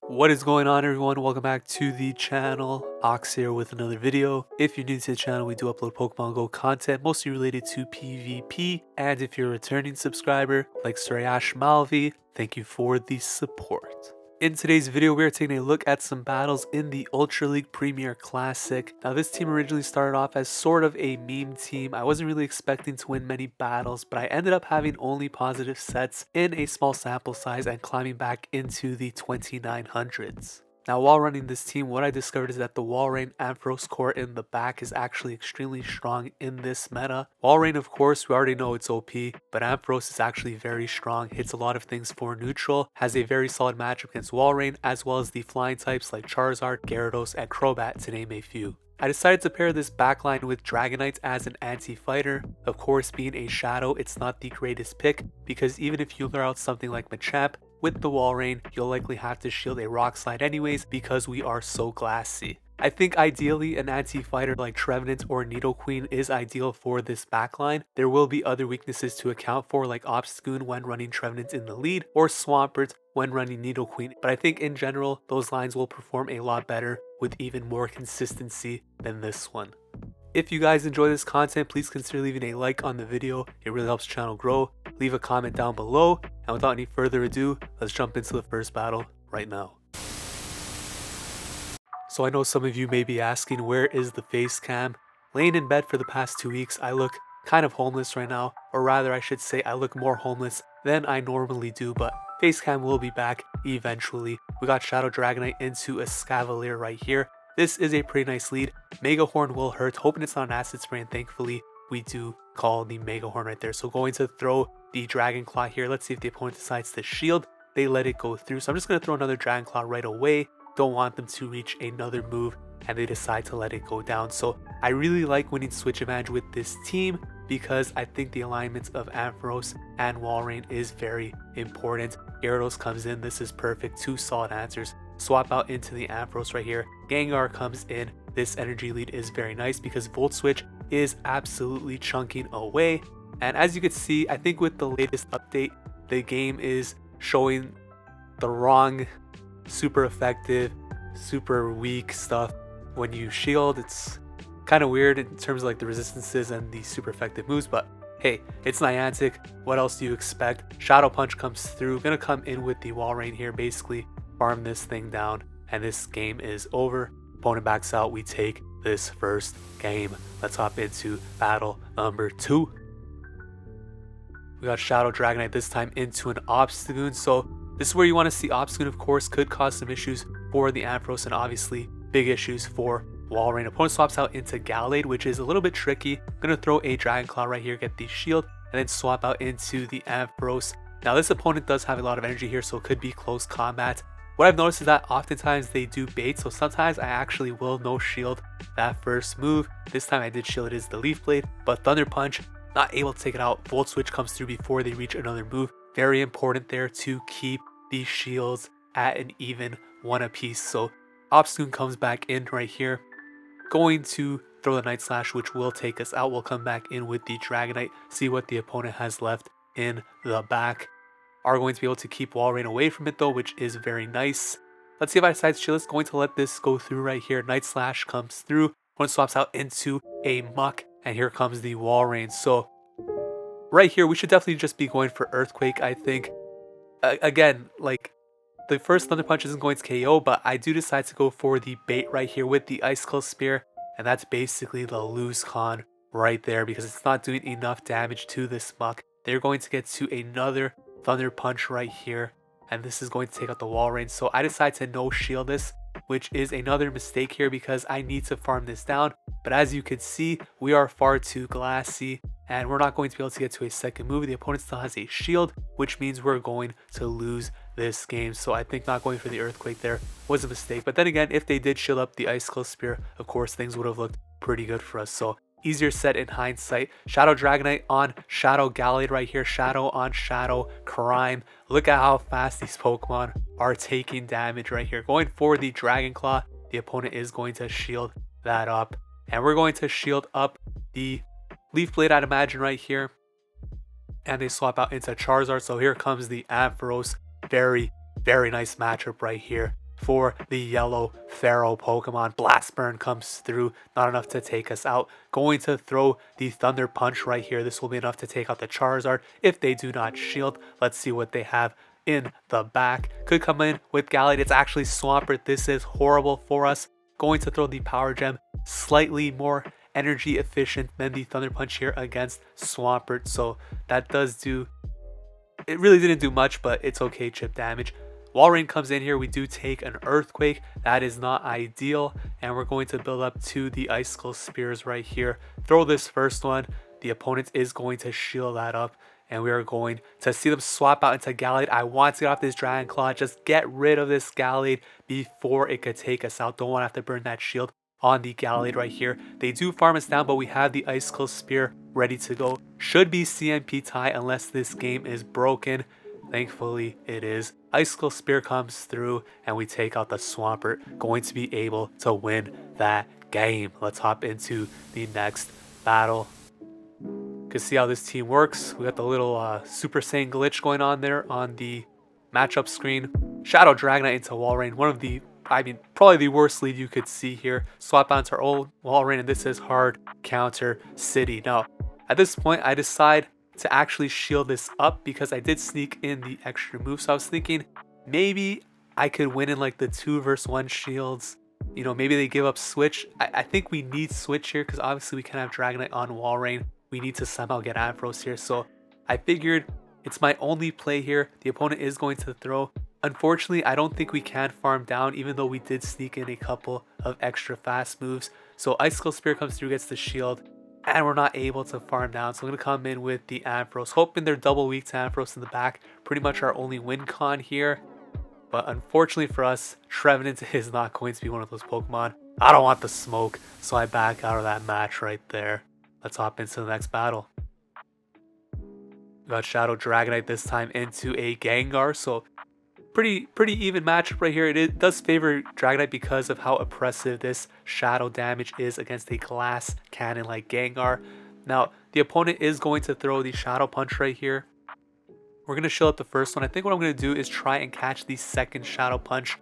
What is going on, everyone? Welcome back to the channel. Ox here with another video. If you're new to the channel, we do upload Pokemon Go content mostly related to PvP, and if you're a returning subscriber like Surayash Malvi, thank you for the support. In today's video, we are taking a look at some battles in the Ultra League Premier Classic. Now, this team originally started off as sort of a meme team. I wasn't really expecting to win many battles, but I ended up having only positive sets in a small sample size and climbing back into the 2900s. Now, while running this team, what I discovered is that the Walrein Ampharos core in the back is actually extremely strong in this meta. Walrein, of course, we already know it's OP, but Ampharos is actually very strong, hits a lot of things for neutral, has a very solid matchup against Walrein, as well as the flying types like Charizard, Gyarados, and Crobat, to name a few. I decided to pair this backline with Dragonite as an anti-fighter. Of course, being a Shadow, it's not the greatest pick, because even if you lure out something like Machamp, with the Walrein, you'll likely have to shield a Rock Slide anyways because we are so glassy. I think ideally an anti-fighter like Trevenant or Nidoqueen is ideal for this backline. There will be other weaknesses to account for like Obstagoon when running Trevenant in the lead or Swampert when running Nidoqueen, but I think in general those lines will perform a lot better with even more consistency than this one. If you guys enjoy this content, please consider leaving a like on the video. It really helps the channel grow. Leave a comment down below. And without any further ado, let's jump into the first battle right now. So I know some of you may be asking, where is the face cam? Laying in bed for the past 2 weeks, I look kind of homeless right now. Or rather, I should say I look more homeless than I normally do, but face cam will be back eventually. We got Shadow Dragonite into Escavalier right here. This is a pretty nice lead. Mega Horn will hurt, hoping it's not an acid spray, and thankfully we do call the Mega Horn right there. So going to throw the Dragon Claw here. Let's see if the opponent decides to shield. They let it go through. So I'm just going to throw another Dragon Claw right away. Don't want them to reach another move, and they decide to let it go down. So I really like winning switch advantage with this team because I think the alignment of Ampharos and Walrein is very important. Gyarados comes in. This is perfect. Two solid answers. Swap out into the Ampharos right here. Gengar comes in. This energy lead is very nice because Volt Switch is absolutely chunking away. And as you can see, I think with the latest update, the game is showing the wrong super effective, super weak stuff. When you shield, it's kind of weird in terms of like the resistances and the super effective moves, but hey, it's Niantic. What else do you expect? Shadow Punch comes through. Gonna come in with the Walrein here, basically farm this thing down, and this game is over. Opponent backs out. We take this first game. Let's hop into battle number 2. We got Shadow Dragonite this time into an Obstagoon. So this is where you want to see Obstagoon, of course, could cause some issues for the Ampharos and obviously big issues for Walrein. Opponent swaps out into Gallade, which is a little bit tricky. Gonna throw a Dragon Claw right here, get the shield, and then swap out into the Ampharos. Now this opponent does have a lot of energy here, so it could be close combat. What I've noticed is that oftentimes they do bait, so sometimes I actually will no shield that first move. This time I did shield, it is the Leaf Blade, but Thunder Punch, not able to take it out. Volt Switch comes through before they reach another move. Very important there to keep the shields at an even 1 apiece. So Obstagoon comes back in right here. Going to throw the Night Slash, which will take us out. We'll come back in with the Dragonite, see what the opponent has left in the back. Are going to be able to keep Walrein away from it though, which is very nice. Let's see if I decide to shield. It's going to let this go through right here. Night Slash comes through. One swaps out into a Muck, and here comes the Walrein. So right here, we should definitely just be going for Earthquake, I think. Again, like the first Thunder Punch isn't going to KO, but I do decide to go for the bait right here with the Icicle Spear, and that's basically the lose con right there because it's not doing enough damage to this Muck. They're going to get to another Thunder Punch right here, and this is going to take out the Walrein. So I decide to no shield this, which is another mistake here because I need to farm this down. But as you can see, we are far too glassy, and we're not going to be able to get to a second move. The opponent still has a shield, which means we're going to lose this game. So I think not going for the Earthquake there was a mistake. But then again, if they did shield up the Icicle Spear, of course, things would have looked pretty good for us. So easier set in hindsight. Shadow Dragonite on Shadow Gallade right here. Shadow on Shadow Crime. Look at how fast these Pokemon are taking damage right here. Going for the Dragon Claw. The opponent is going to shield that up. And we're going to shield up the Leaf Blade, I'd imagine, right here. And they swap out into Charizard. So here comes the Ampharos. Very, very nice matchup right here. for the yellow Pharaoh Pokemon. Blast Burn comes through, not enough to take us out. Going to throw the Thunder Punch right here. This will be enough to take out the Charizard if they do not shield. Let's see what they have in the back. Could come in with Gallade. It's actually Swampert. This is horrible for us. Going to throw the Power Gem, slightly more energy efficient than the Thunder Punch here against Swampert. So that does do, it really didn't do much, but it's okay chip damage. Walrein comes in here. We do take an Earthquake. That is not ideal. And we're going to build up to the Icicle Spears right here. Throw this first one. The opponent is going to shield that up. And we are going to see them swap out into Gallade. I want to get off this Dragon Claw. Just get rid of this Gallade before it could take us out. Don't want to have to burn that shield on the Gallade right here. They do farm us down, but we have the Icicle Spear ready to go. Should be CMP tie unless this game is broken. Thankfully, it is. Icicle Spear comes through, and we take out the Swampert. Going to be able to win that game. Let's hop into the next battle. You can see how this team works. We got the little Super Saiyan glitch going on there on the matchup screen. Shadow Dragonite into Walrein. One of the, probably the worst lead you could see here. Swap out to our old Walrein, and this is hard counter city. Now, at this point, I decide to actually shield this up because I did sneak in the extra move. So I was thinking maybe I could win in like the 2 versus 1 shields. You know, maybe they give up switch. I think we need switch here because obviously we can't have Dragonite on Walrein. We need to somehow get Ampharos here. So I figured it's my only play here. The opponent is going to throw. Unfortunately, I don't think we can farm down, even though we did sneak in a couple of extra fast moves. So Icicle Spear comes through, gets the shield, and we're not able to farm down. So I'm going to come in with the Ampharos, hoping they're double weak to Ampharos in the back. Pretty much our only win con here. But unfortunately for us, Trevenant is not going to be one of those Pokemon. I don't want the smoke, so I back out of that match right there. Let's hop into the next battle. We got Shadow Dragonite this time into a Gengar. So pretty even matchup right here. It does favor Dragonite because of how oppressive this shadow damage is against a glass cannon like Gengar. Now, the opponent is going to throw the Shadow Punch right here. We're going to shield up the first one. I think what I'm going to do is try and catch the second Shadow Punch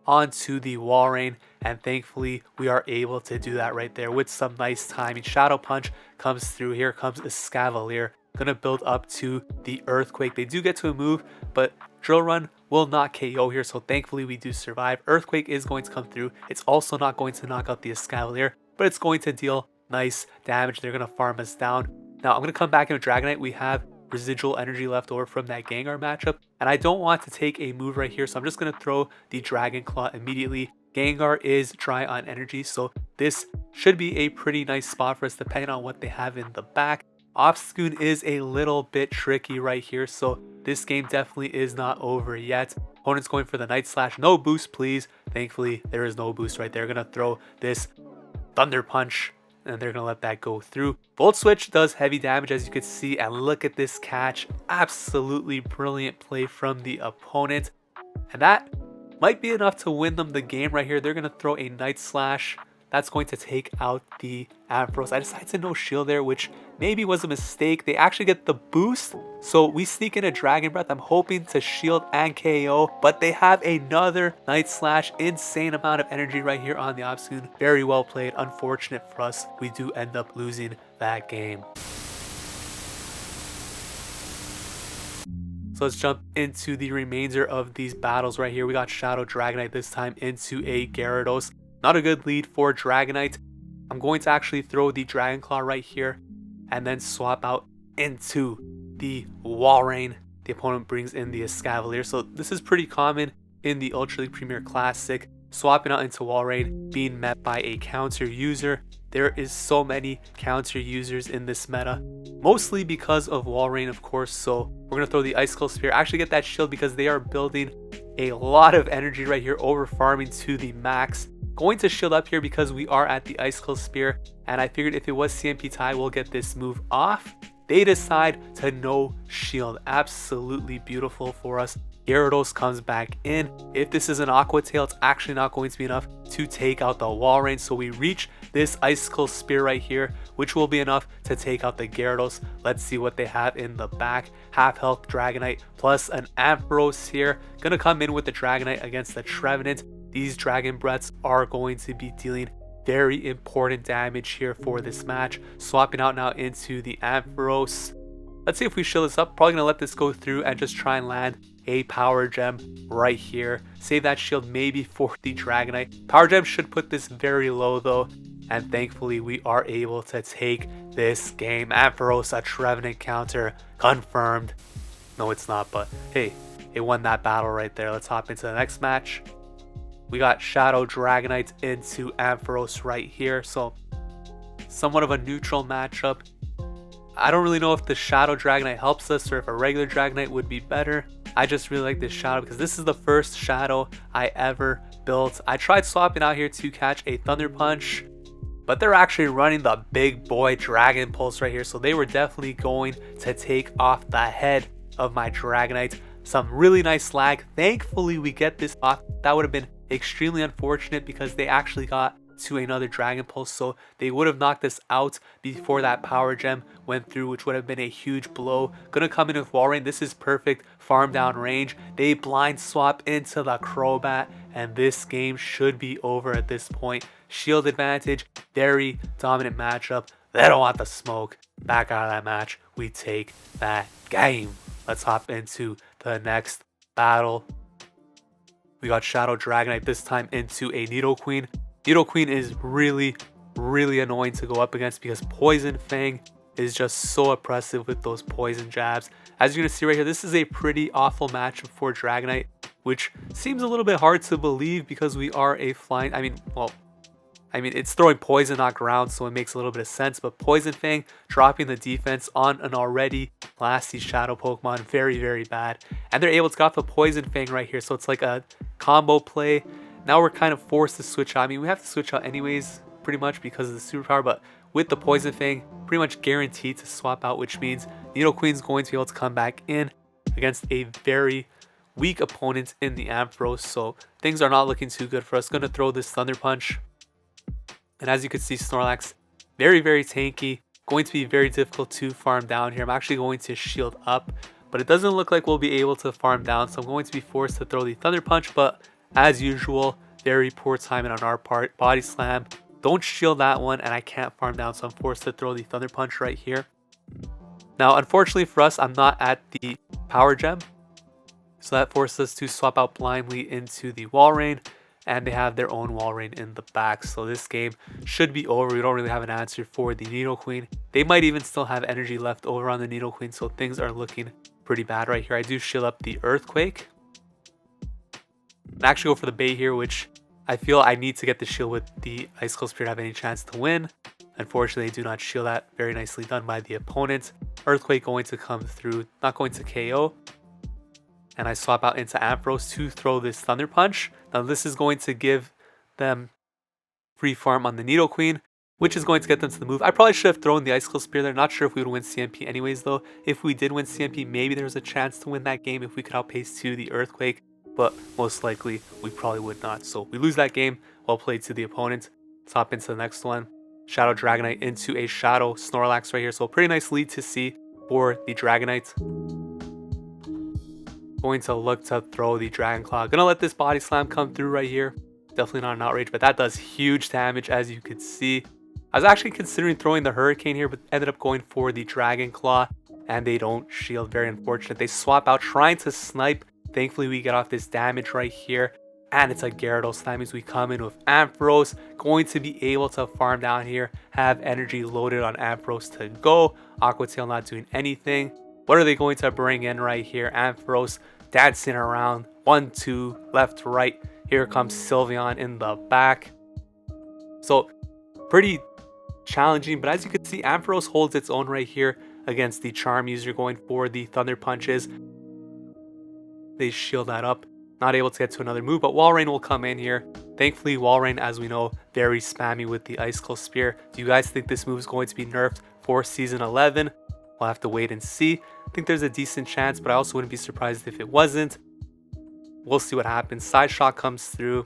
onto the Walrein, and thankfully we are able to do that right there with some nice timing. Shadow Punch comes through. Here comes Escavalier. Gonna build up to the Earthquake. They do get to a move, but Drill Run will not KO here, so thankfully we do survive. Earthquake is going to come through. It's also not going to knock out the Escavalier, but it's going to deal nice damage. They're gonna farm us down. Now I'm gonna come back into Dragonite. We have residual energy left over from that Gengar matchup, and I don't want to take a move right here, so I'm just going to throw the Dragon Claw immediately. Gengar is dry on energy, so this should be a pretty nice spot for us depending on what they have in the back. Obstagoon is a little bit tricky right here, so this game definitely is not over yet. Opponent's going for the Night Slash. No boost, please. Thankfully, there is no boost right there. Going to throw this Thunder Punch, and they're going to let that go through. Volt Switch does heavy damage, as you can see, and look at this catch. Absolutely brilliant play from the opponent, and that might be enough to win them the game right here. They're going to throw a Night Slash. That's going to take out the Ampharos. I decided to no shield there, which maybe was a mistake. They actually get the boost, so we sneak in a Dragon Breath. I'm hoping to shield and KO, but they have another Night Slash. Insane amount of energy right here on the Obstagoon. Very well played. Unfortunate for us, we do end up losing that game. So let's jump into the remainder of these battles right here. We got Shadow Dragonite this time into a Gyarados. Not a good lead for Dragonite. I'm going to actually throw the Dragon Claw right here and then swap out into the Walrein. The opponent brings in the Escavalier. So this is pretty common in the Ultra League Premier Classic. Swapping out into Walrein, being met by a counter user. There is so many counter users in this meta, mostly because of Walrein, of course. So we're going to throw the Icicle Spear. Actually get that shield because they are building a lot of energy right here, over farming to the max. Going to shield up here because we are at the Icicle Spear, and I figured if it was CMP tie, we'll get this move off. They decide to no shield. Absolutely beautiful for us. Gyarados comes back in. If this is an Aqua Tail, it's actually not going to be enough to take out the Walrein. So we reach this Icicle Spear right here, which will be enough to take out the Gyarados. Let's see what they have in the back. Half health Dragonite plus an Ampharos here. Gonna come in with the Dragonite against the Trevenant. These Dragon Breaths are going to be dealing very important damage here for this match. Swapping out now into the Ampharos. Let's see if we shield this up. Probably going to let this go through and just try and land a Power Gem right here. Save that shield maybe for the Dragonite. Power Gem should put this very low though. And thankfully we are able to take this game. Ampharos, a Trevenant counter, confirmed. No, it's not, but hey, it won that battle right there. Let's hop into the next match. We got Shadow Dragonite into Ampharos right here. So somewhat of a neutral matchup. I don't really know if the Shadow Dragonite helps us or if a regular Dragonite would be better. I just really like this Shadow because this is the first Shadow I ever built. I tried swapping out here to catch a Thunder Punch, but they're actually running the big boy Dragon Pulse right here. So they were definitely going to take off the head of my Dragonite. Some really nice lag. Thankfully we get this off. That would have been extremely unfortunate because they actually got to another Dragon Pulse, so they would have knocked us out before that Power Gem went through, which would have been a huge blow. Gonna come in with Walrein. This is perfect farm down range. They blind swap into the Crobat, and this game should be over at this point. Shield advantage, very dominant matchup. They don't want the smoke. Back out of that match, we take that game. Let's hop into the next battle. We got Shadow Dragonite this time into a Nidoqueen. Nidoqueen is really annoying to go up against because Poison Fang is just so oppressive with those poison jabs. As you're going to see right here, this is a pretty awful matchup for Dragonite, which seems a little bit hard to believe because we are a flying... I mean, it's throwing poison, not ground, so it makes a little bit of sense. But Poison Fang dropping the defense on an already glassy Shadow Pokemon, very bad. And they're able to get off the Poison Fang right here, so it's like a combo play. Now we're kind of forced to switch out. I mean, we have to switch out anyways, pretty much because of the superpower, but with the Poison Fang, pretty much guaranteed to swap out, which means Nidoqueen's going to be able to come back in against a very weak opponent in the Ampharos, so things are not looking too good for us. Going to throw this Thunder Punch, and as you can see, Snorlax, very tanky, going to be very difficult to farm down here. I'm actually going to shield up, but it doesn't look like we'll be able to farm down, so I'm going to be forced to throw the Thunder Punch, but as usual, very poor timing on our part. Body Slam, don't shield that one, and I can't farm down, so I'm forced to throw the Thunder Punch right here. Now, unfortunately for us, I'm not at the Power Gem, so that forces us to swap out blindly into the Walrein, and they have their own Walrein in the back, so this game should be over. We don't really have an answer for the Nidoqueen. They might even still have energy left over on the Nidoqueen, so things are looking pretty bad right here. I do shield up the Earthquake. I actually go for the bait here, which I feel I need to get the shield with the Icicle Spear to have any chance to win. Unfortunately, they do not shield that. Very nicely done by the opponent. Earthquake going to come through, not going to KO. And I swap out into Ampharos to throw this Thunder Punch. Now this is going to give them free farm on the Nidoqueen, which is going to get them to the move. I probably should have thrown the Icicle Spear there. Not sure if we would win CMP anyways though. If we did win CMP, maybe there's a chance to win that game if we could outpace to the Earthquake. But most likely we probably would not. So we lose that game. Well played to the opponent. Let's hop into the next one. Shadow Dragonite into a Shadow Snorlax right here. So a pretty nice lead to see for the Dragonite. Going to look to throw the Dragon Claw. Gonna let this Body Slam come through right here. Definitely not an outrage, but that does huge damage as you could see. I was actually considering throwing the Hurricane here, but ended up going for the Dragon Claw. And they don't shield. Very unfortunate. They swap out trying to snipe. Thankfully, we get off this damage right here. And it's a Gyarados. That means we come in with Ampharos. Going to be able to farm down here. Have energy loaded on Ampharos to go. Aqua Tail not doing anything. What are they going to bring in right here? Ampharos dancing around. 1, 2, left, right. Here comes Sylveon in the back. So, pretty challenging. But as you can see, Ampharos holds its own right here against the Charm user going for the Thunder Punches. They shield that up. Not able to get to another move, but Walrein will come in here. Thankfully, Walrein, as we know, very spammy with the Icicle Spear. Do you guys think this move is going to be nerfed for Season 11? We'll have to wait and see. I think there's a decent chance, but I also wouldn't be surprised if it wasn't. We'll see what happens. Side Shot comes through.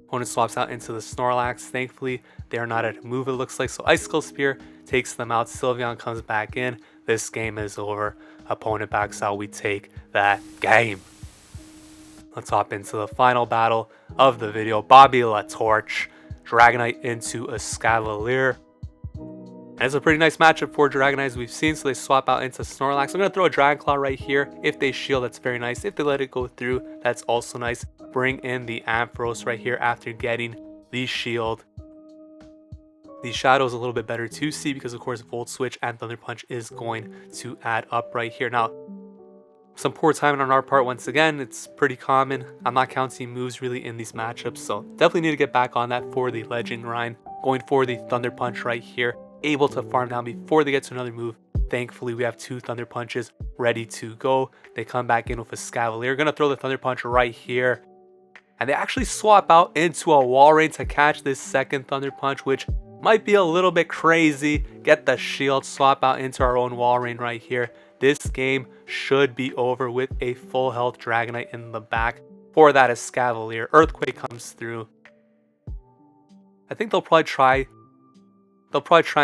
Opponent swaps out into the Snorlax. Thankfully, they are not at a move, it looks like. So Icicle Spear takes them out. Sylveon comes back in. This game is over. Opponent backs out. We take that game. Let's hop into the final battle of the video. Bobby La Torch, Dragonite into Escavalier. And it's a pretty nice matchup for Dragonite as we've seen, so they swap out into Snorlax. I'm going to throw a Dragon Claw right here. If they shield, that's very nice. If they let it go through, that's also nice. Bring in the Ampharos right here after getting the shield. The Shadow is a little bit better to see because, of course, Volt Switch and Thunder Punch is going to add up right here. Now, some poor timing on our part once again. It's pretty common. I'm not counting moves really in these matchups, so definitely need to get back on that for the Legend Rhine. Going for the Thunder Punch right here. Able to farm down before they get to another move. Thankfully, we have 2 Thunder Punches ready to go. They come back in with a Escavalier. Gonna throw the Thunder Punch right here. And they actually swap out into a Walrein to catch this second Thunder Punch, which might be a little bit crazy. Get the shield, swap out into our own Walrein right here. This game should be over with a full health Dragonite in the back for that Escavalier. Earthquake comes through. I think they'll probably try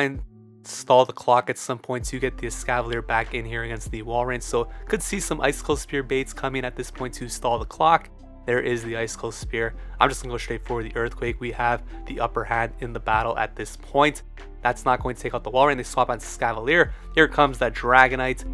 and stall the clock at some point to get the Escavalier back in here against the Walrein. So could see some Icicle Spear baits coming at this point to stall the clock. There is the Icicle Spear. I'm just going to go straight for the Earthquake. We have the upper hand in the battle at this point. That's not going to take out the Walrein. They swap on Escavalier. Here comes that Dragonite.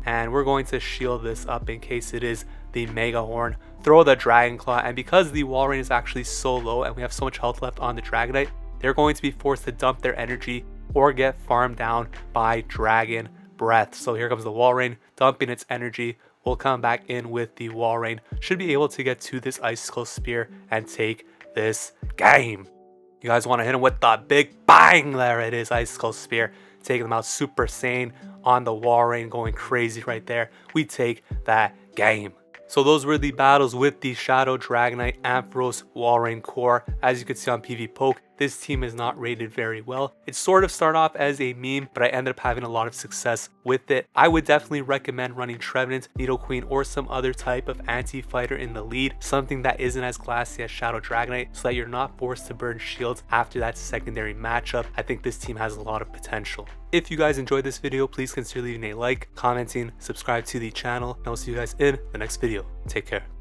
And we're going to shield this up in case it is the Mega Horn. Throw the Dragon Claw. And because the Walrein is actually so low and we have so much health left on the Dragonite, they're going to be forced to dump their energy or get farmed down by Dragon Breath. So here comes the Walrein dumping its energy. We'll come back in with the Walrein. Should be able to get to this Icicle Spear and take this game. You guys want to hit him with the big bang. There it is, Icicle Spear. Taking them out. Super Saiyan on the Walrein, going crazy right there. We take that game. So those were the battles with the Shadow Dragonite, Ampharos, Walrein core. As you can see on pvpoke, this team is not rated very well. It sort of started off as a meme, but I ended up having a lot of success with it. I would definitely recommend running Trevenant, Nidoqueen, or some other type of anti-fighter in the lead. Something that isn't as glassy as Shadow Dragonite, so that you're not forced to burn shields after that secondary matchup. I think this team has a lot of potential. If you guys enjoyed this video, please consider leaving a like, commenting, subscribe to the channel, and I'll see you guys in the next video. Take care.